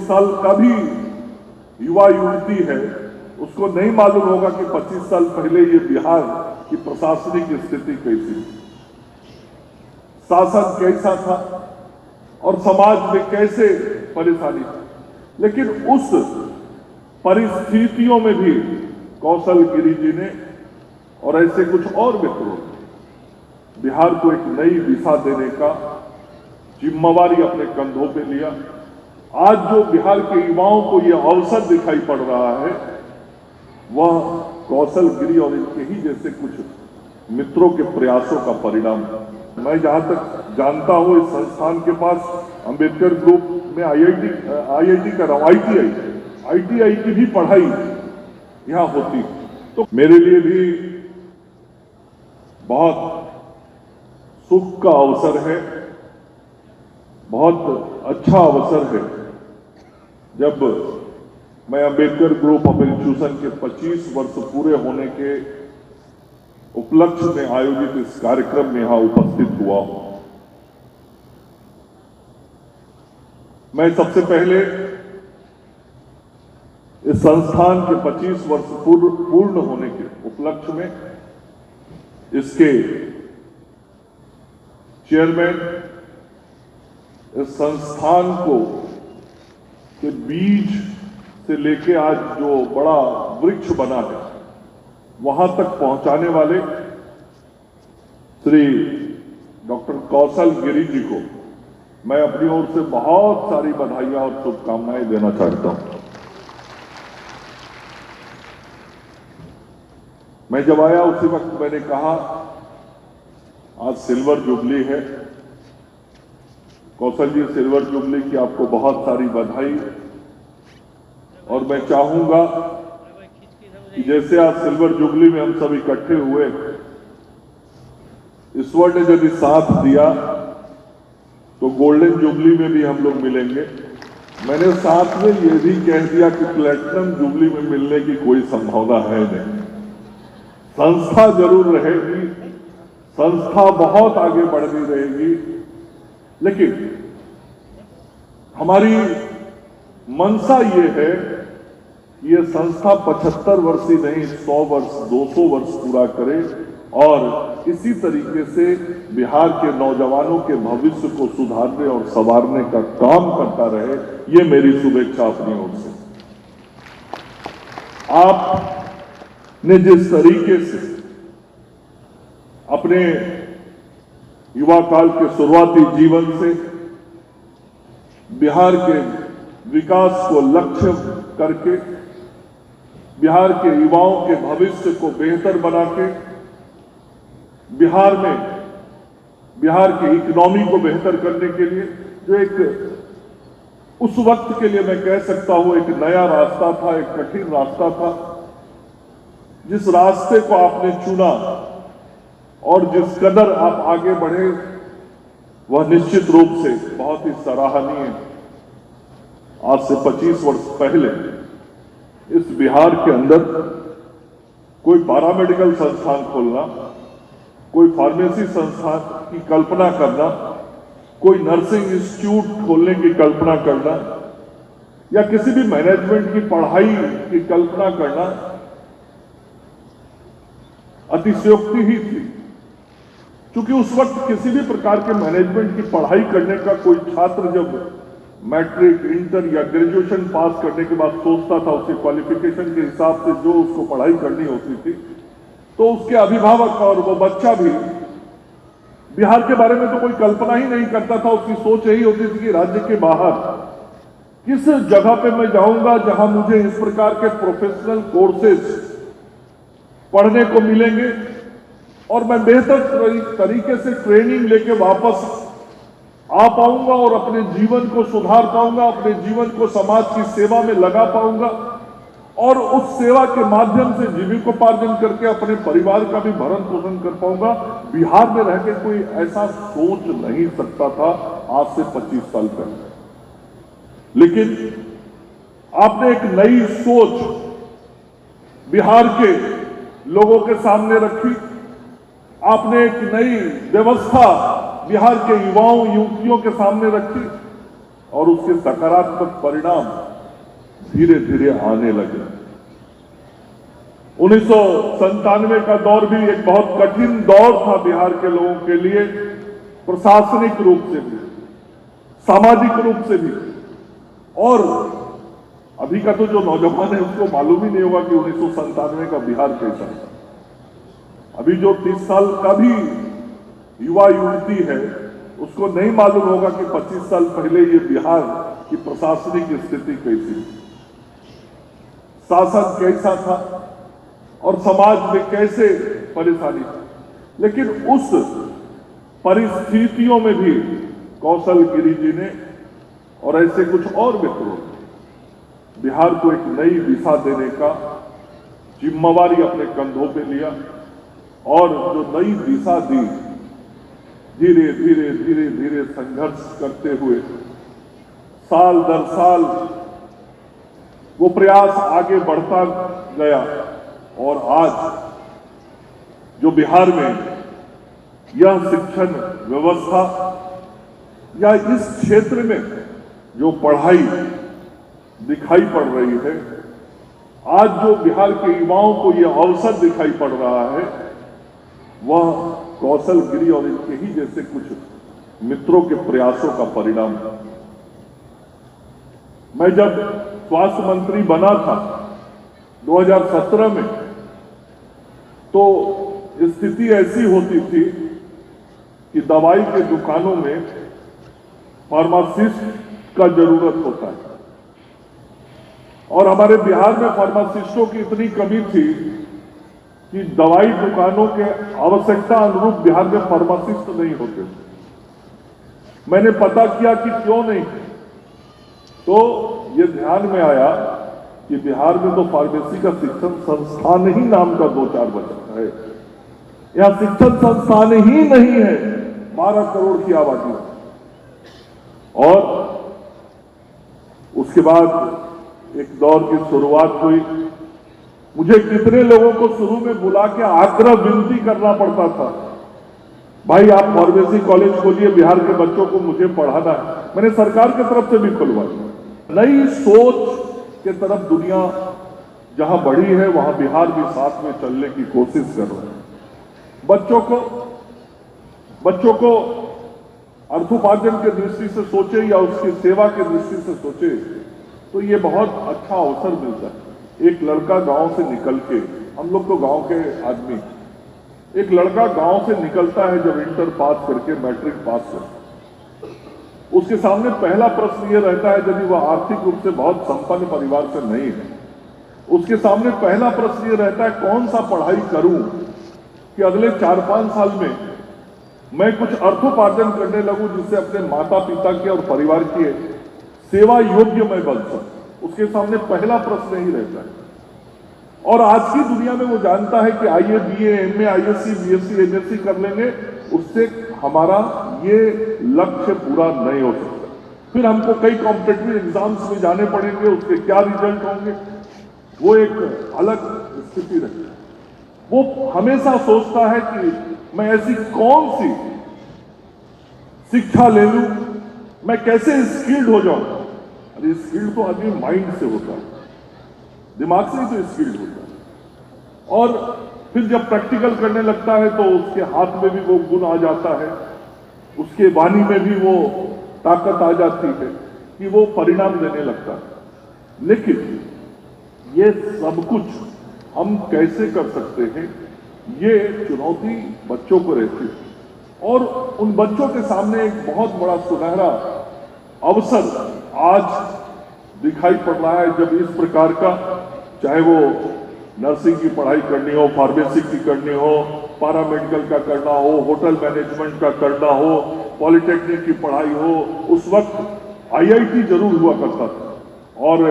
साल का भी युवा युवती है, उसको नहीं मालूम होगा कि 25 साल पहले ये बिहार की प्रशासनिक स्थिति कैसी, शासन कैसा था और समाज में कैसे परेशानी थी। लेकिन उस परिस्थितियों में भी कौशल गिरी जी ने और ऐसे कुछ और मित्रों ने बिहार को एक नई दिशा देने का जिम्मेवारी अपने कंधों पे लिया। आज जो बिहार के युवाओं को यह अवसर दिखाई पड़ रहा है, वह कौशल गिरी और इनके ही जैसे कुछ मित्रों के प्रयासों का परिणाम है। मैं जहां तक जानता हूं, इस संस्थान के पास अंबेडकर ग्रुप में आईआईटी कर रहा हूं, आईटीआई की भी पढ़ाई यहां होती, तो मेरे लिए भी बहुत सुख का अवसर है, बहुत अच्छा अवसर है जब मैं अंबेडकर ग्रुप ऑफ इंस्टीट्यूशन के 25 वर्ष पूरे होने के उपलक्ष्य में आयोजित इस कार्यक्रम में यहां उपस्थित हुआ हूं। मैं सबसे पहले इस संस्थान के 25 वर्ष पूर्ण होने के उपलक्ष्य में इसके चेयरमैन, इस संस्थान को के बीज से लेके आज जो बड़ा वृक्ष बना है, वहां तक पहुंचाने वाले श्री डॉक्टर कौशल गिरी जी को मैं अपनी ओर से बहुत सारी बधाइयां और शुभकामनाएं देना चाहता हूं। मैं जब आया उसी वक्त मैंने कहा, आज सिल्वर जुबली है, कौशल जी सिल्वर जुबली की आपको बहुत सारी बधाई, और मैं चाहूंगा कि जैसे आज सिल्वर जुबली में हम सब इकट्ठे हुए, ईश्वर ने यदि साथ दिया तो गोल्डन जुबली में भी हम लोग मिलेंगे। मैंने साथ में ये भी कह दिया कि प्लेटिनम जुबली में मिलने की कोई संभावना है नहीं। संस्था जरूर रहेगी, संस्था बहुत आगे बढ़ती रहेगी, लेकिन हमारी मंशा ये है कि ये संस्था 75 वर्ष ही नहीं, 100 वर्ष, 200 वर्ष पूरा करे और इसी तरीके से बिहार के नौजवानों के भविष्य को सुधारने और संवारने का काम करता रहे। ये मेरी शुभेच्छा अपनी ओर से। आपने जिस तरीके से अपने युवा काल के शुरुआती जीवन से बिहार के विकास को लक्ष्य करके बिहार के युवाओं के भविष्य को बेहतर बना के बिहार में बिहार की इकोनॉमी को बेहतर करने के लिए जो एक उस वक्त के लिए मैं कह सकता हूं एक नया रास्ता था, एक कठिन रास्ता था, जिस रास्ते को आपने चुना और जिस कदर आप आगे बढ़े, वह निश्चित रूप से बहुत ही सराहनीय है। आज से 25 वर्ष पहले इस बिहार के अंदर कोई पैरामेडिकल संस्थान खोलना, कोई फार्मेसी संस्थान की कल्पना करना, कोई नर्सिंग इंस्टीट्यूट खोलने की कल्पना करना या किसी भी मैनेजमेंट की पढ़ाई की कल्पना करना अतिशयोक्ति ही थी, क्योंकि उस वक्त किसी भी प्रकार के मैनेजमेंट की पढ़ाई करने का कोई छात्र जब मैट्रिक, इंटर या ग्रेजुएशन पास करने के बाद सोचता था उसके क्वालिफिकेशन के हिसाब से जो उसको पढ़ाई करनी होती थी, तो उसके अभिभावक और वो बच्चा भी बिहार के बारे में तो कोई कल्पना ही नहीं करता था। उसकी सोच यही होती थी कि राज्य के बाहर किस जगह पे मैं जाऊंगा जहां मुझे इस प्रकार के प्रोफेशनल कोर्सेज पढ़ने को मिलेंगे और मैं बेहतर तरीके से ट्रेनिंग लेके वापस आ पाऊंगा और अपने जीवन को सुधार पाऊंगा, अपने जीवन को समाज की सेवा में लगा पाऊंगा और उस सेवा के माध्यम से जीविकोपार्जन करके अपने परिवार का भी भरण पोषण कर पाऊंगा। बिहार में रह के कोई ऐसा सोच नहीं सकता था आज से 25 साल पहले। लेकिन आपने एक नई सोच बिहार के लोगों के सामने रखी, आपने एक नई व्यवस्था बिहार के युवाओं युवतियों के सामने रखी और उसके सकारात्मक परिणाम धीरे धीरे आने लगे। 1997 का दौर भी एक बहुत कठिन दौर था बिहार के लोगों के लिए, प्रशासनिक रूप से भी, सामाजिक रूप से भी। और अभी का तो जो नौजवान है उसको मालूम ही नहीं होगा कि 1997 का बिहार कैसा था। अभी जो 30 साल का भी युवा युवती है उसको नहीं मालूम होगा कि 25 साल पहले ये बिहार की प्रशासनिक स्थिति कैसी थी, शासन कैसा था और समाज में कैसे परेशानी थी। लेकिन उस परिस्थितियों में भी कौशल गिरी जी ने और ऐसे कुछ और मित्रों ने बिहार को एक नई दिशा देने का जिम्मेवारी अपने कंधों पे लिया और जो नई दिशा दी, धीरे धीरे धीरे धीरे संघर्ष करते हुए साल दर साल वो प्रयास आगे बढ़ता गया। और आज जो बिहार में यह शिक्षण व्यवस्था या इस क्षेत्र में जो पढ़ाई दिखाई पड़ रही है, आज जो बिहार के युवाओं को यह अवसर दिखाई पड़ रहा है, वह कौशल गिरी और इनके ही जैसे कुछ मित्रों के प्रयासों का परिणाम है। मैं जब स्वास्थ्य मंत्री बना था 2017 में, तो स्थिति ऐसी होती थी कि दवाई के दुकानों में फार्मासिस्ट का जरूरत होता है और हमारे बिहार में फार्मासिस्टों की इतनी कमी थी कि दवाई दुकानों के आवश्यकता अनुरूप बिहार में फार्मासिस्ट नहीं होते। मैंने पता किया कि क्यों नहीं, तो ये ध्यान में आया कि बिहार में तो फार्मेसी का शिक्षण संस्थान ही नाम का 2-4 बचा है। यहां शिक्षण संस्थान ही नहीं है 12 करोड़ की आबादी में। और उसके बाद एक दौर की शुरुआत हुई। मुझे कितने लोगों को शुरू में बुला के आग्रह विनती करना पड़ता था, भाई आप फार्मेसी कॉलेज खोलिए, बिहार के बच्चों को मुझे पढ़ाना है। मैंने सरकार की तरफ से भी खुलवाई। नई सोच के तरफ दुनिया जहां बढ़ी है, वहां बिहार भी साथ में चलने की कोशिश कर रहा है। बच्चों को अर्थोपार्जन के दृष्टि से सोचे या उसकी सेवा के दृष्टि से सोचे तो ये बहुत अच्छा अवसर मिलता है। एक लड़का गांव से निकल के, हम लोग तो गांव के आदमी, एक लड़का गांव से निकलता है जब इंटर पास करके, मैट्रिक पास करके, उसके सामने पहला प्रश्न ये रहता है, यदि वह आर्थिक रूप से बहुत संपन्न परिवार से नहीं है, उसके सामने पहला प्रश्न ये रहता है कौन सा पढ़ाई करूं कि अगले 4-5 साल में मैं कुछ अर्थोपार्जन करने लगूं जिससे अपने माता पिता के और परिवार की सेवा योग्य मैं बन सकूं। उसके सामने पहला प्रश्न ही रहता है। और आज की दुनिया में वो जानता है कि आईए, BA, MA, ISC, BSc, MSc कर लेंगे, उससे हमारा ये लक्ष्य पूरा नहीं हो सकता। फिर हमको कई कॉम्पिटिटिव एग्जाम्स में जाने पड़ेंगे, उसके क्या रिजल्ट होंगे, वो एक अलग स्थिति रहती है। वो हमेशा सोचता है कि मैं ऐसी कौन सी शिक्षा ले लूं, मैं कैसे स्किल्ड हो जाऊं। अरे स्किल्ड तो आदमी माइंड से होता है, दिमाग से ही तो स्किल्ड होता है। और फिर जब प्रैक्टिकल करने लगता है तो उसके हाथ में भी वो गुण आ जाता है, उसके वाणी में भी वो ताकत आ जाती है कि वो परिणाम देने लगता है। लेकिन ये सब कुछ हम कैसे कर सकते हैं, ये चुनौती बच्चों को रहती है। और उन बच्चों के सामने एक बहुत बड़ा सुनहरा अवसर आज दिखाई पड़ रहा है, जब इस प्रकार का, चाहे वो नर्सिंग की पढ़ाई करनी हो, फार्मेसी की करनी हो, पैरामेडिकल का करना हो, होटल मैनेजमेंट का करना हो, पॉलिटेक्निक की पढ़ाई हो। उस वक्त आईआईटी जरूर हुआ करता था। और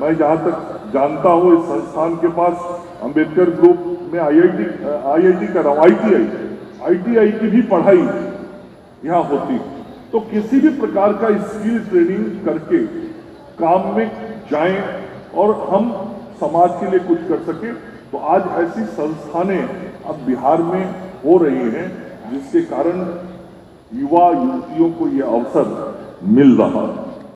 मैं जहां तक जानता हूं, इस संस्थान के पास अंबेडकर ग्रुप में आईआईटी कर रहा हूं, आईटीआई की भी पढ़ाई यहां होती। तो किसी भी प्रकार का स्किल ट्रेनिंग करके काम में जाएं और हम समाज के लिए कुछ कर सके। तो आज ऐसी संस्थानें अब बिहार में हो रही हैं, जिसके कारण युवा युवतियों को यह अवसर मिल रहा है।